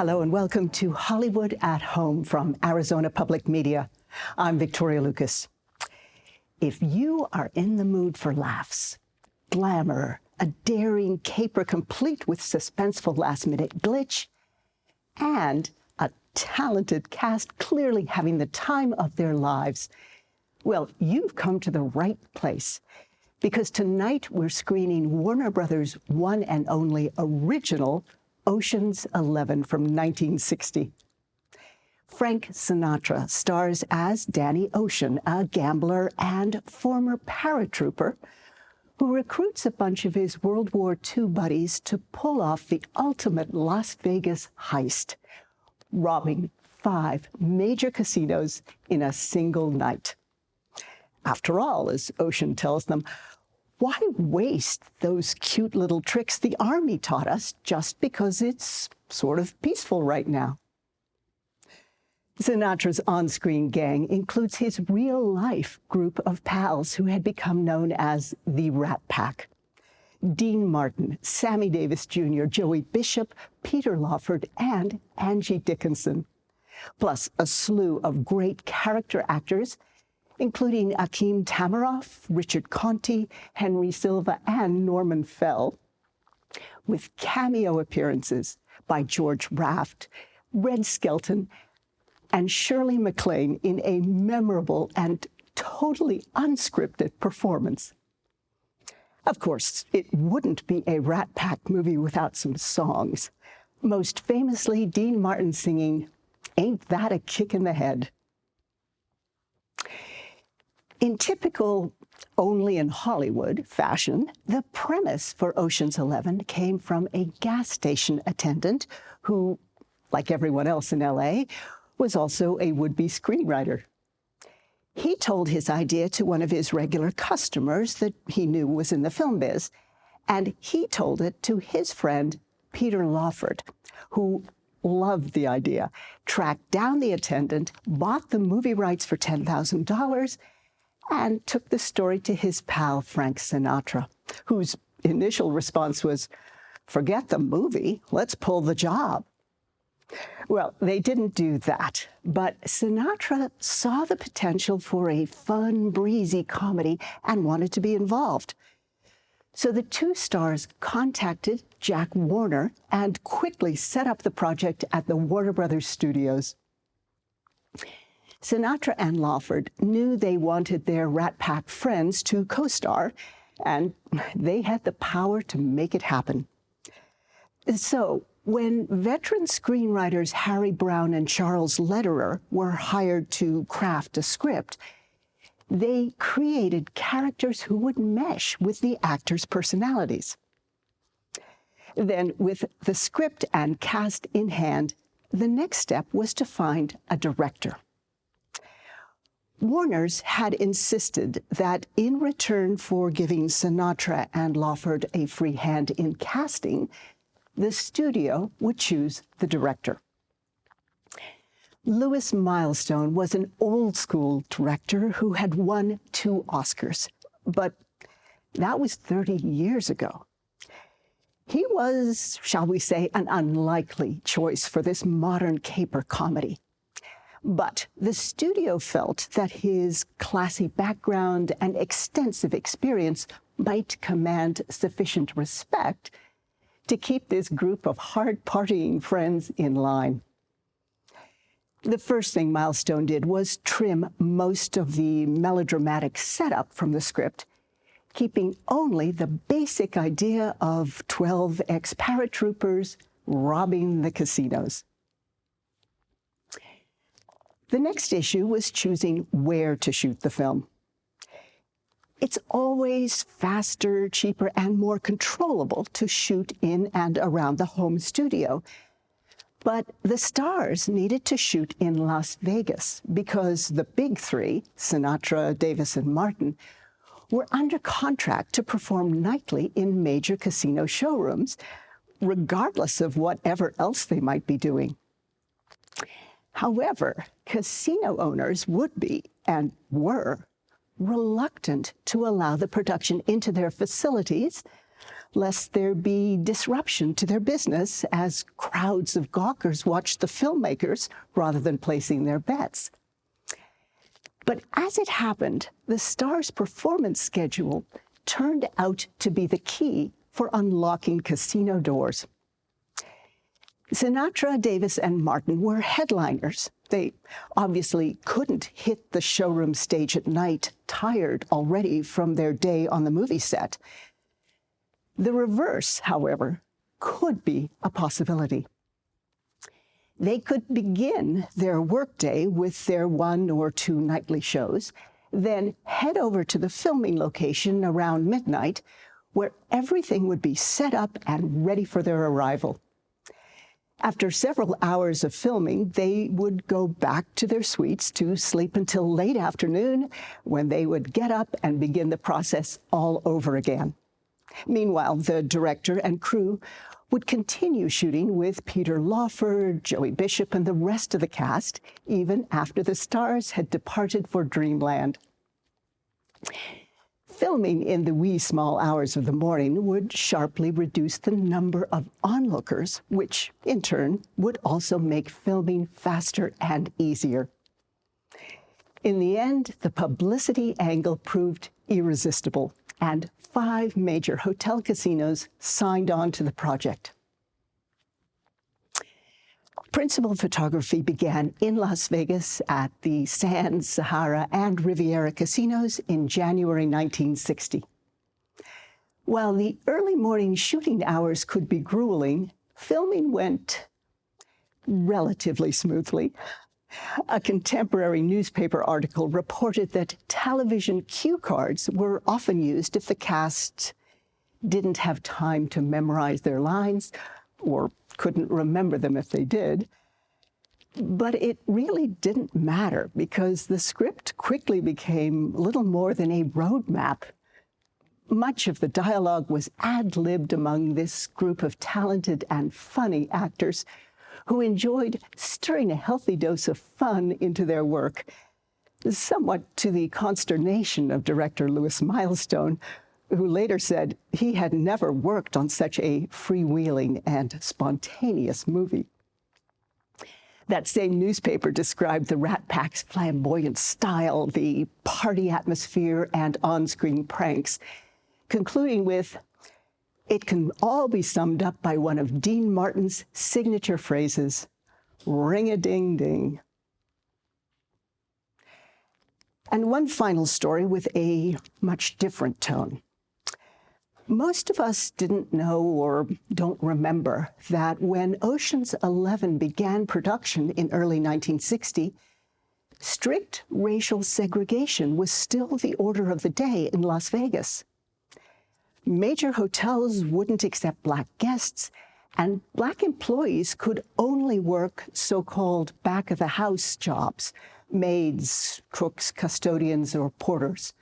Hello and welcome to Hollywood at Home from Arizona Public Media. I'm Victoria Lucas. If you are in the mood for laughs, glamour, a daring caper complete with suspenseful last-minute glitch, and a talented cast clearly having the time of their lives, well, you've come to the right place. Because tonight we're screening Warner Brothers' one and only original Ocean's 11 from 1960. Frank Sinatra stars as Danny Ocean, a gambler and former paratrooper who recruits a bunch of his World War II buddies to pull off the ultimate Las Vegas heist, robbing 5 major casinos in a single night. After all, as Ocean tells them, why waste those cute little tricks the Army taught us just because it's sort of peaceful right now? Sinatra's on-screen gang includes his real-life group of pals who had become known as the Rat Pack. Dean Martin, Sammy Davis Jr., Joey Bishop, Peter Lawford, and Angie Dickinson. Plus a slew of great character actors, including Akeem Tamaroff, Richard Conte, Henry Silva, and Norman Fell, with cameo appearances by George Raft, Red Skelton, and Shirley MacLaine in a memorable and totally unscripted performance. Of course, it wouldn't be a Rat Pack movie without some songs. Most famously, Dean Martin singing, "Ain't That a Kick in the Head?" In typical only in Hollywood fashion, the premise for Ocean's 11 came from a gas station attendant who, like everyone else in LA, was also a would-be screenwriter. He told his idea to one of his regular customers that he knew was in the film biz, and he told it to his friend, Peter Lawford, who loved the idea, tracked down the attendant, bought the movie rights for $10,000, and took the story to his pal, Frank Sinatra, whose initial response was, "Forget the movie, let's pull the job." Well, they didn't do that, but Sinatra saw the potential for a fun, breezy comedy and wanted to be involved. So the two stars contacted Jack Warner and quickly set up the project at the Warner Brothers studios. Sinatra and Lawford knew they wanted their Rat Pack friends to co-star, and they had the power to make it happen. So, when veteran screenwriters Harry Brown and Charles Lederer were hired to craft a script, they created characters who would mesh with the actors' personalities. Then, with the script and cast in hand, the next step was to find a director. Warner's had insisted that in return for giving Sinatra and Lawford a free hand in casting, the studio would choose the director. Louis Milestone was an old-school director who had won 2 Oscars, but that was 30 years ago. He was, shall we say, an unlikely choice for this modern caper comedy. But the studio felt that his classy background and extensive experience might command sufficient respect to keep this group of hard-partying friends in line. The first thing Milestone did was trim most of the melodramatic setup from the script, keeping only the basic idea of 12 ex-paratroopers robbing the casinos. The next issue was choosing where to shoot the film. It's always faster, cheaper, and more controllable to shoot in and around the home studio. But the stars needed to shoot in Las Vegas because the big 3, Sinatra, Davis, and Martin, were under contract to perform nightly in major casino showrooms, regardless of whatever else they might be doing. However, casino owners would be, and were, reluctant to allow the production into their facilities lest there be disruption to their business as crowds of gawkers watched the filmmakers rather than placing their bets. But as it happened, the stars' performance schedule turned out to be the key for unlocking casino doors. Sinatra, Davis, and Martin were headliners. They obviously couldn't hit the showroom stage at night, tired already from their day on the movie set. The reverse, however, could be a possibility. They could begin their workday with their 1 or 2 nightly shows, then head over to the filming location around midnight, where everything would be set up and ready for their arrival. After several hours of filming, they would go back to their suites to sleep until late afternoon, when they would get up and begin the process all over again. Meanwhile, the director and crew would continue shooting with Peter Lawford, Joey Bishop, and the rest of the cast, even after the stars had departed for dreamland. Filming in the wee small hours of the morning would sharply reduce the number of onlookers, which in turn would also make filming faster and easier. In the end, the publicity angle proved irresistible, and 5 major hotel casinos signed on to the project. Principal photography began in Las Vegas at the Sands, Sahara, and Riviera casinos in January 1960. While the early morning shooting hours could be grueling, filming went relatively smoothly. A contemporary newspaper article reported that television cue cards were often used if the cast didn't have time to memorize their lines or couldn't remember them if they did. But it really didn't matter because the script quickly became little more than a roadmap. Much of the dialogue was ad-libbed among this group of talented and funny actors who enjoyed stirring a healthy dose of fun into their work, somewhat to the consternation of director Louis Milestone, who later said he had never worked on such a freewheeling and spontaneous movie. That same newspaper described the Rat Pack's flamboyant style, the party atmosphere, and on-screen pranks, concluding with, "It can all be summed up by one of Dean Martin's signature phrases, ring-a-ding-ding." And one final story with a much different tone. Most of us didn't know or don't remember that when Ocean's 11 began production in early 1960, strict racial segregation was still the order of the day in Las Vegas. Major hotels wouldn't accept Black guests, and Black employees could only work so-called back-of-the-house jobs, maids, cooks, custodians, or porters.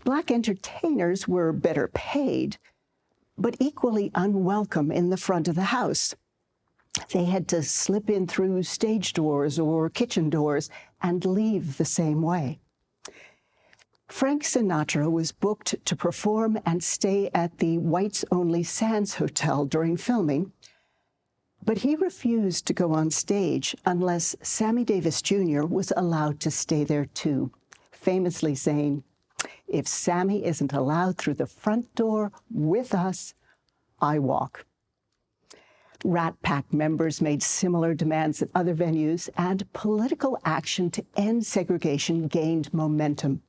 Black entertainers were better paid, but equally unwelcome in the front of the house. They had to slip in through stage doors or kitchen doors and leave the same way. Frank Sinatra was booked to perform and stay at the whites-only Sands Hotel during filming, but he refused to go on stage unless Sammy Davis Jr. was allowed to stay there too, famously saying, "If Sammy isn't allowed through the front door with us, I walk." Rat Pack members made similar demands at other venues, and political action to end segregation gained momentum.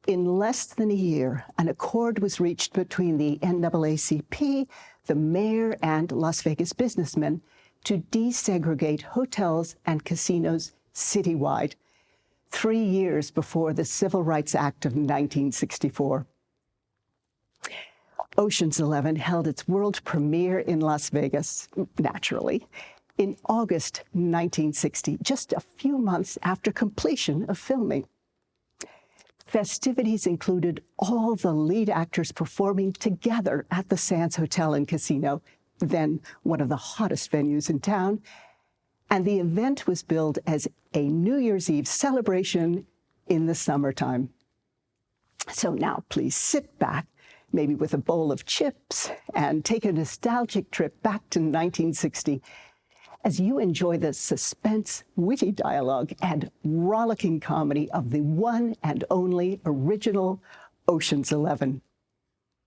In less than a year, an accord was reached between the NAACP, the mayor, and Las Vegas businessmen to desegregate hotels and casinos citywide, 3 years before the Civil Rights Act of 1964. Ocean's 11 held its world premiere in Las Vegas, naturally, in August 1960, just a few months after completion of filming. Festivities included all the lead actors performing together at the Sands Hotel and Casino, then one of the hottest venues in town, and the event was billed as a New Year's Eve celebration in the summertime. So now please sit back, maybe with a bowl of chips, and take a nostalgic trip back to 1960 as you enjoy the suspense, witty dialogue, and rollicking comedy of the one and only original Ocean's 11.